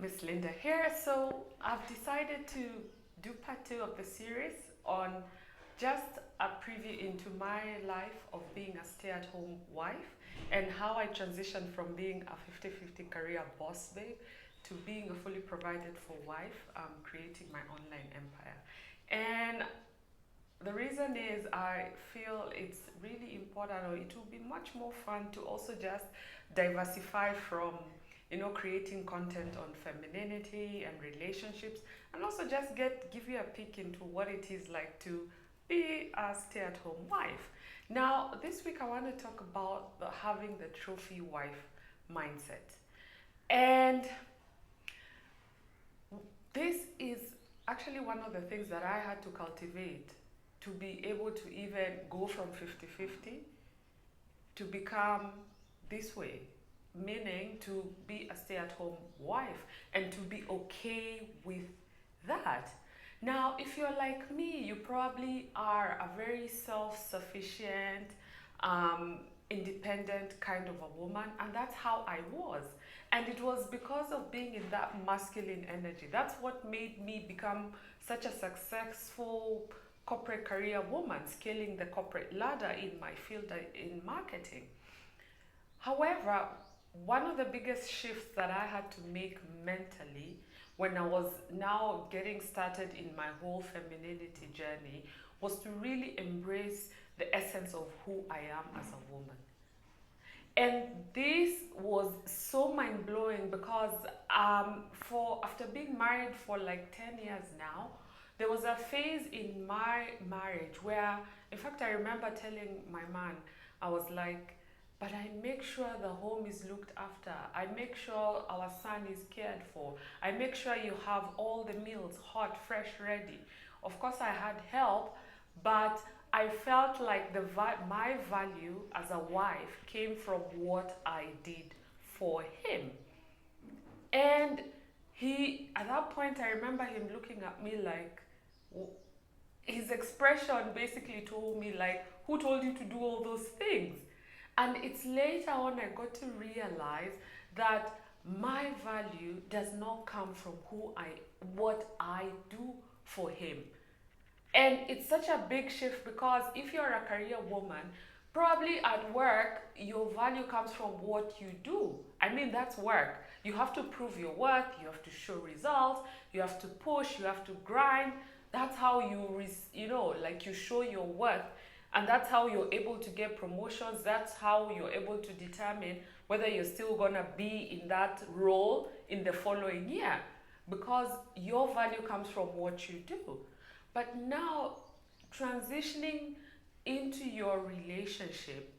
Miss Linda here. So I've decided to do part two of the series on just a preview into my life of being a stay-at-home wife and how I transitioned from being a 50-50 career boss babe to being a fully provided for wife, creating my online empire. And the reason is I feel it's really important, or it will be much more fun to also just diversify from creating content on femininity and relationships, and also just give you a peek into what it is like to be a stay-at-home wife. Now this week I want to talk about having the trophy wife mindset. And this is actually one of the things that I had to cultivate to be able to even go from 50-50 to become this way, meaning to be a stay-at-home wife and to be okay with that. Now, if you're like me, you probably are a very self-sufficient, um, independent kind of a woman, and that's how I was. And it was because of being in that masculine energy. That's what made me become such a successful corporate career woman, scaling the corporate ladder in my field in marketing. However, one of the biggest shifts that I had to make mentally when I was now getting started in my whole femininity journey was to really embrace the essence of who I am as a woman. And this was so mind blowing because for after being married for like 10 years now, there was a phase in my marriage where, in fact, I remember telling my man, I was like, but I make sure the home is looked after. I make sure our son is cared for. I make sure you have all the meals hot, fresh, ready. Of course, I had help, but I felt like my value as a wife came from what I did for him. And at that point, I remember him looking at me like, his expression basically told me like, who told you to do all those things? And it's later on I got to realize that my value does not come from what I do for him. And it's such a big shift because if you're a career woman, probably at work, your value comes from what you do. I mean, that's work. You have to prove your worth, you have to show results, you have to push, you have to grind. That's how like you show your worth. And that's how you're able to get promotions. That's how you're able to determine whether you're still gonna be in that role in the following year. Because your value comes from what you do. But now, transitioning into your relationship,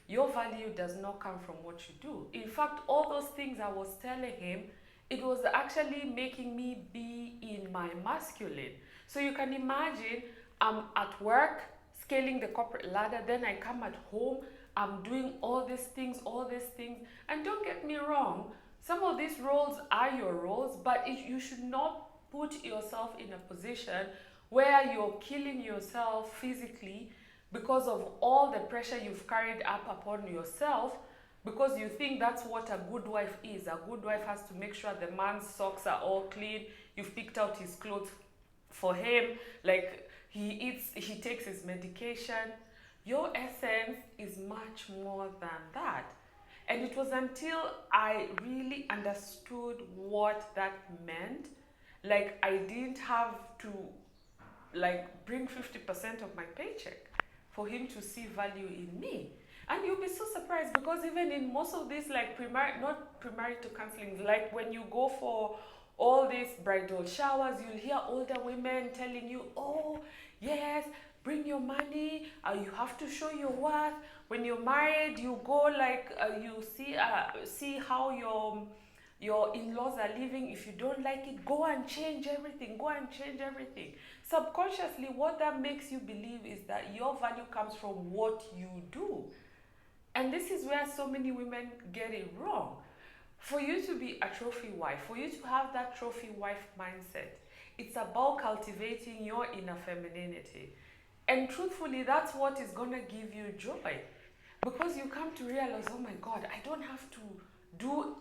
your value does not come from what you do. In fact, all those things I was telling him, it was actually making me be in my masculine. So you can imagine I'm at work, scaling the corporate ladder, then I come at home, I'm doing all these things. And don't get me wrong, some of these roles are your roles, but you should not put yourself in a position where you're killing yourself physically because of all the pressure you've carried up upon yourself, because you think that's what a good wife is. A good wife has to make sure the man's socks are all clean, you've picked out his clothes for him, like he eats, he takes his medication. Your essence is much more than that. And it was until I really understood what that meant, like I didn't have to like bring 50% of my paycheck for him to see value in me. And you'll be so surprised because even in most of these like not premarital counseling, like when you go for all these bridal showers, you'll hear older women telling you, oh yes, bring your money, you have to show your worth. When you're married, you go like you see how your in-laws are living. If you don't like it, go and change everything. Subconsciously, what that makes you believe is that your value comes from what you do. And this is where so many women get it wrong. For you to be a trophy wife, for you to have that trophy wife mindset, it's about cultivating your inner femininity. And truthfully, that's what is going to give you joy. Because you come to realize, oh my God, I don't have to do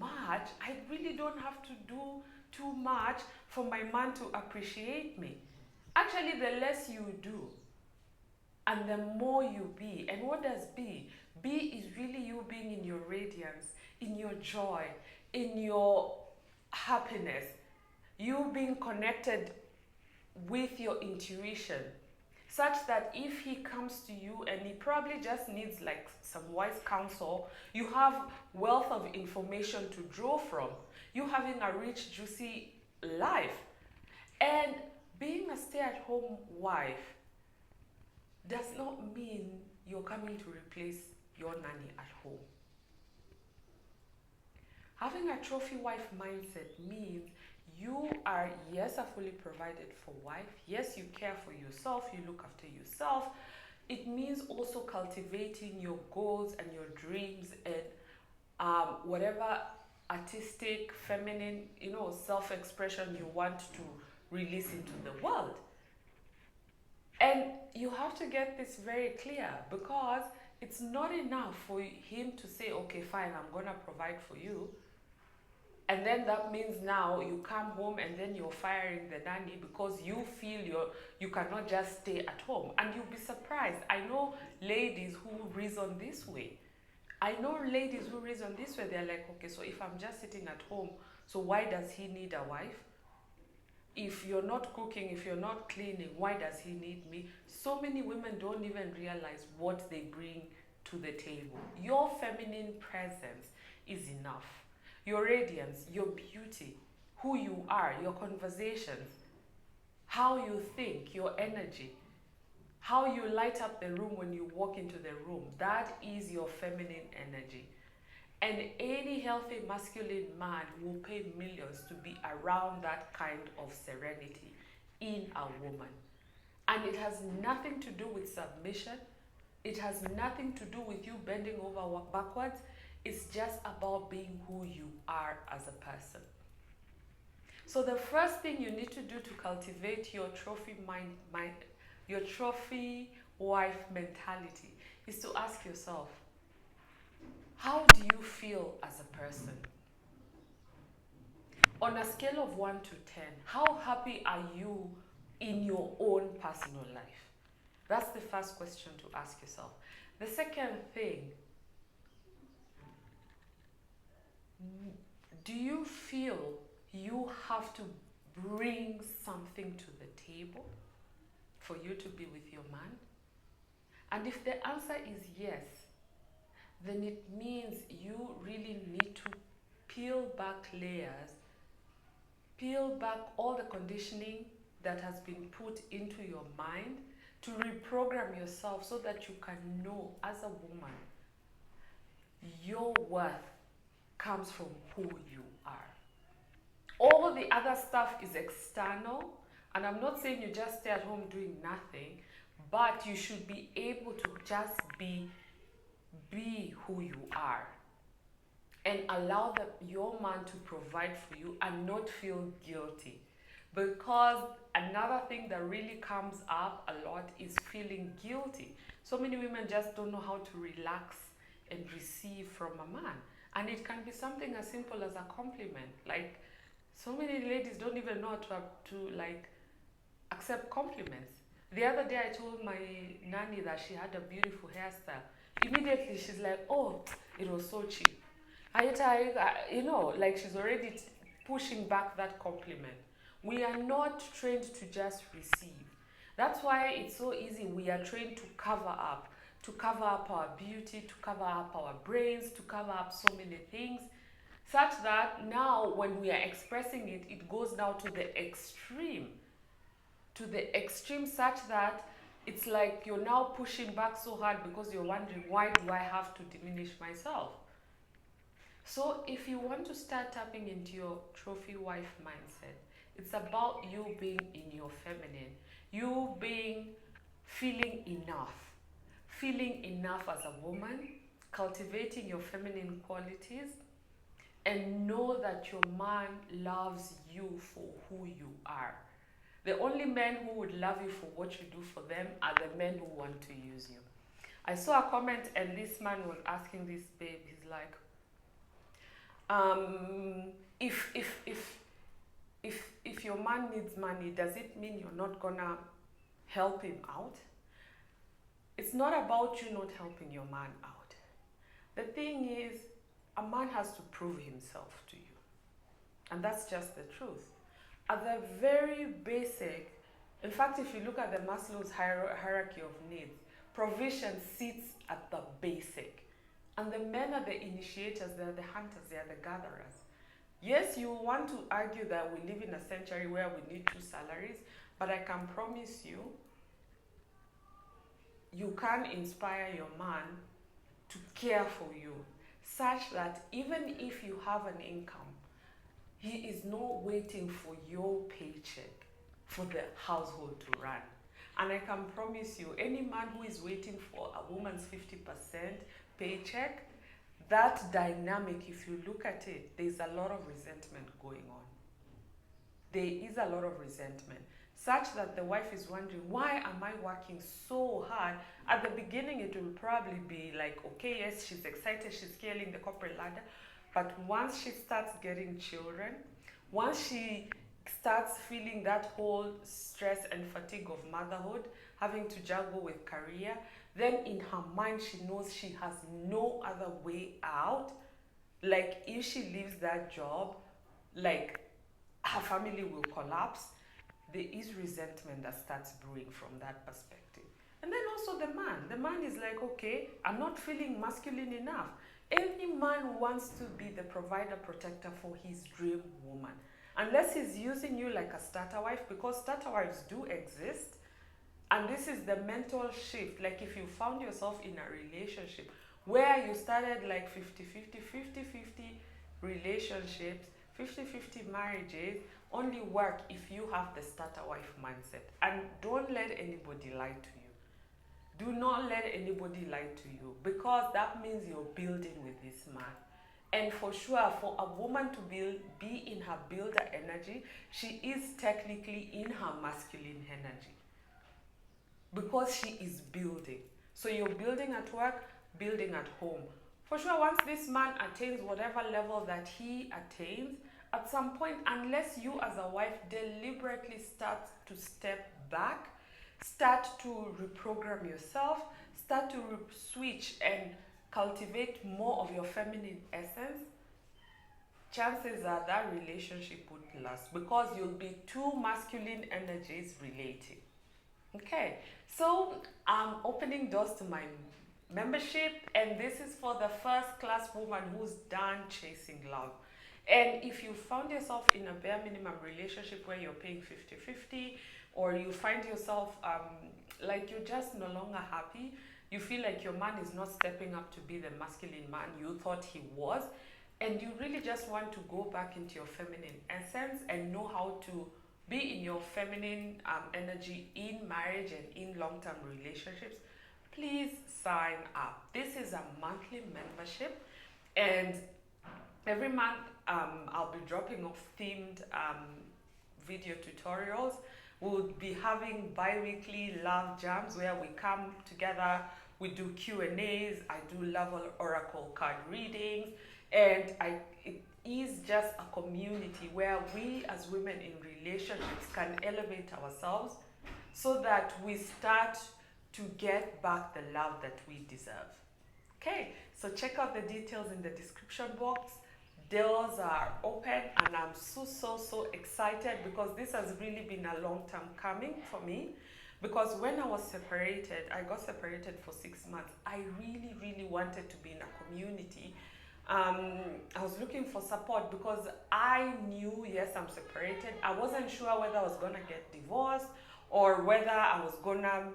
much. I really don't have to do too much for my man to appreciate me. Actually, the less you do and the more you be. And what does be? Be is really you being in your radiance, in your joy, in your happiness, you being connected with your intuition, such that if he comes to you and he probably just needs like some wise counsel, you have wealth of information to draw from. You having a rich, juicy life. And being a stay-at-home wife does not mean you're coming to replace your nanny at home. Having a trophy wife mindset means you are, yes, a fully provided for wife. Yes, you care for yourself, you look after yourself. It means also cultivating your goals and your dreams and whatever artistic, feminine, self-expression you want to release into the world. And you have to get this very clear, because it's not enough for him to say, okay, fine, I'm going to provide for you. And then that means now you come home and then you're firing the nanny because you feel you cannot just stay at home. And you'll be surprised. I know ladies who reason this way. They're like, okay, so if I'm just sitting at home, so why does he need a wife? If you're not cooking, if you're not cleaning, why does he need me? So many women don't even realize what they bring to the table. Your feminine presence is enough. Your radiance, your beauty, who you are, your conversations, how you think, your energy, how you light up the room when you walk into the room, that is your feminine energy. And any healthy masculine man will pay millions to be around that kind of serenity in a woman. And it has nothing to do with submission. It has nothing to do with you bending over backwards. It's just about being who you are as a person. So the first thing you need to do to cultivate your trophy your trophy wife mentality is to ask yourself, how do you feel as a person? On a scale of 1 to 10, how happy are you in your own personal life? That's the first question to ask yourself. The second thing, do you feel you have to bring something to the table for you to be with your man? And if the answer is yes, then it means you really need to peel back layers, peel back all the conditioning that has been put into your mind to reprogram yourself so that you can know as a woman your worth comes from who you are. All the other stuff is external, and I'm not saying you just stay at home doing nothing, but you should be able to just be who you are and allow your man to provide for you and not feel guilty. Because another thing that really comes up a lot is feeling guilty. So many women just don't know how to relax and receive from a man. And it can be something as simple as a compliment. Like, so many ladies don't even know how to accept compliments. The other day I told my nanny that she had a beautiful hairstyle. Immediately she's like, oh, it was so cheap. She's already pushing back that compliment. We are not trained to just receive. That's why it's so easy. We are trained to cover up our beauty, to cover up our brains, to cover up so many things, such that now when we are expressing it, it goes now to the extreme such that it's like you're now pushing back so hard because you're wondering, why do I have to diminish myself? So if you want to start tapping into your trophy wife mindset, it's about you being in your feminine, you feeling enough as a woman, cultivating your feminine qualities, and know that your man loves you for who you are. The only men who would love you for what you do for them are the men who want to use you. I saw a comment and this man was asking this babe, he's like, If your man needs money, does it mean you're not gonna help him out? It's not about you not helping your man out. The thing is, a man has to prove himself to you. And that's just the truth. At the very basic, in fact, if you look at the Maslow's hierarchy of needs, provision sits at the basic. And the men are the initiators, they're the hunters, they're the gatherers. Yes, you want to argue that we live in a century where we need 2 salaries, but I can promise you, you can inspire your man to care for you, such that even if you have an income, he is not waiting for your paycheck for the household to run. And I can promise you, any man who is waiting for a woman's 50% paycheck, that dynamic, if you look at it, there's a lot of resentment going on. There is a lot of resentment, such that the wife is wondering, why am I working so hard? At the beginning, it will probably be like, okay, yes, she's excited, she's scaling the corporate ladder. But once she starts getting children, once she starts feeling that whole stress and fatigue of motherhood, having to juggle with career, then in her mind she knows she has no other way out. Like if she leaves that job, like her family will collapse. There is resentment that starts brewing from that perspective. And then also the man is like, okay, I'm not feeling masculine enough. Any man wants to be the provider, protector for his dream woman. Unless he's using you like a starter wife, because starter wives do exist. And this is the mental shift. Like if you found yourself in a relationship where you started like 50-50, 50-50 relationships, 50-50 marriages, only work if you have the starter wife mindset. And don't let anybody lie to you. Do not let anybody lie to you, because that means you're building with this man. And for sure, for a woman to be in her builder energy, she is technically in her masculine energy, because she is building. So you're building at work, building at home. For sure, once this man attains whatever level that he attains, at some point, unless you as a wife deliberately start to step back, start to reprogram yourself, start to switch and cultivate more of your feminine essence, chances are that relationship won't last, because you'll be 2 masculine energies relating. Okay, so I'm opening doors to my membership, and this is for the first class woman who's done chasing love. And if you found yourself in a bare minimum relationship where you're paying 50-50, or you find yourself like you're just no longer happy, you feel like your man is not stepping up to be the masculine man you thought he was, and you really just want to go back into your feminine essence and know how to be in your feminine energy in marriage and in long-term relationships, please sign up. This is a monthly membership, and every month I'll be dropping off themed video tutorials. We'll be having bi-weekly love jams where we come together, we do Q&As, I do love oracle card readings, and it is just a community where we as women in relationships can elevate ourselves so that we start to get back the love that we deserve. Okay, so check out the details in the description box. Doors are open, and I'm so excited, because this has really been a long time coming for me. Because when I was separated, I got separated for 6 months. I really wanted to be in a community. I was looking for support, because I knew, yes, I'm separated. I wasn't sure whether I was gonna get divorced or whether I was gonna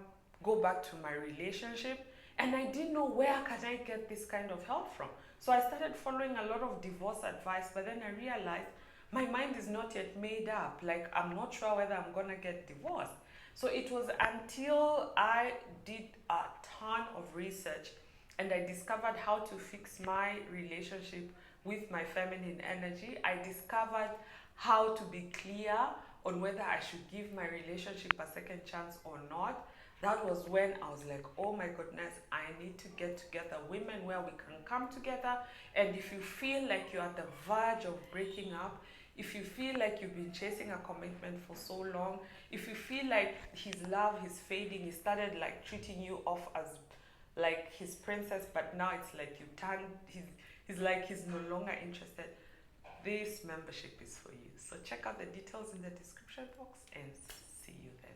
go back to my relationship. And I didn't know where can I get this kind of help from. So I started following a lot of divorce advice, but then I realized my mind is not yet made up. Like, I'm not sure whether I'm gonna get divorced. So it was until I did a ton of research and I discovered how to fix my relationship with my feminine energy. I discovered how to be clear on whether I should give my relationship a second chance or not. that was when I was like, oh my goodness, I need to get together women where we can come together. And if you feel like you're at the verge of breaking up, if you feel like you've been chasing a commitment for so long, if you feel like his love is fading, he started like treating you off as like his princess, but now it's like you turned, he's like he's no longer interested, this membership is for you. So check out the details in the description box and see you then.